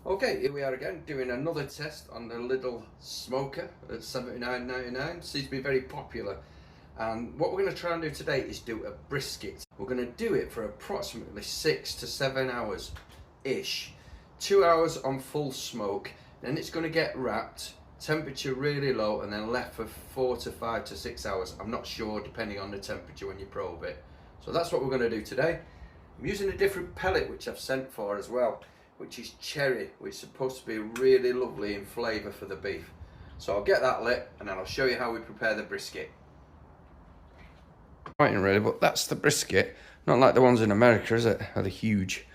Okay, here we are again doing another test on the Lidl smoker at $79.99. Seems to be very popular. And what we're going to try and do today is do a brisket. We're going to do it for approximately 6 to 7 hours ish. 2 hours on full smoke, then it's going to get wrapped, temperature really low, and then left for 4 to 5 to 6 hours. I'm not sure, depending on the temperature when you probe it. So that's what we're going to do today. I'm using a different pellet which I've sent for as well, which is cherry, which is supposed to be really lovely in flavour for the beef. So I'll get that lit and then I'll show you how we prepare the brisket. Really, but that's the brisket. Not like the ones in America, is it? They're huge.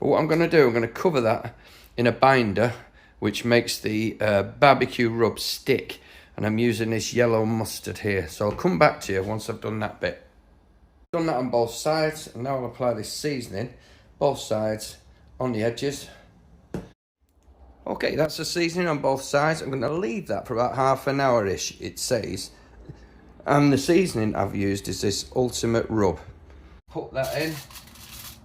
But what I'm going to do, I'm going to cover that in a binder which makes the barbecue rub stick, and I'm using this yellow mustard here. So I'll come back to you once I've done that bit. Done that on both sides, and now I'll apply this seasoning both sides on the edges. Okay, that's the seasoning on both sides. I'm going to leave that for about half an hour-ish, it says. And the seasoning I've used is this ultimate rub. Put that in.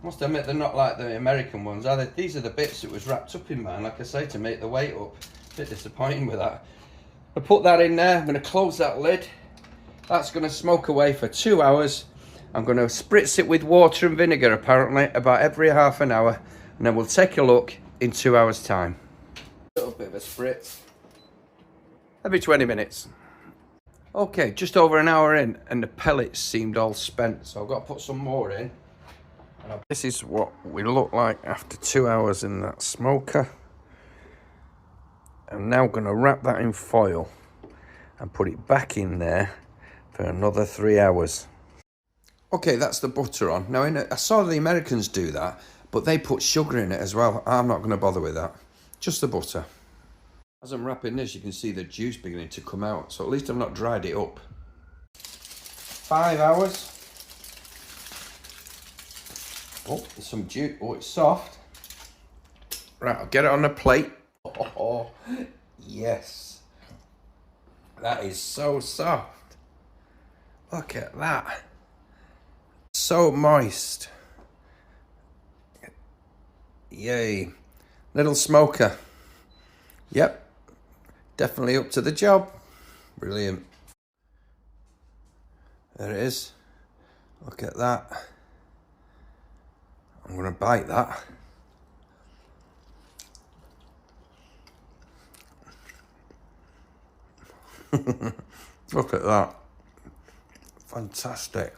Must admit they're not like the American ones, are they? These are the bits that was wrapped up in mine, like I say, to make the weight up. A bit disappointing with that. I put that in there. I'm going to close that lid. That's going to smoke away for 2 hours. I'm going to spritz it with water and vinegar, apparently, about every half an hour. And then we'll take a look in 2 hours' time. A little bit of a spritz. Every 20 minutes. Okay, just over an hour in, and the pellets seemed all spent, so I've got to put some more in. This is what we look like after 2 hours in that smoker. I'm now going to wrap that in foil and put it back in there for another 3 hours. Okay, that's the butter on. Now, I saw the Americans do that, but they put sugar in it as well. I'm not going to bother with that. Just the butter. As I'm wrapping this, you can see the juice beginning to come out, so at least I've not dried it up. 5 hours. Oh, there's some juice. Oh, it's soft. Right, I'll get it on a plate. Oh, yes. That is so soft. Look at that. So moist. Yay. Little smoker. Yep. Definitely up to the job. Brilliant. There it is. Look at that. I'm going to bite that. Look at that. Fantastic.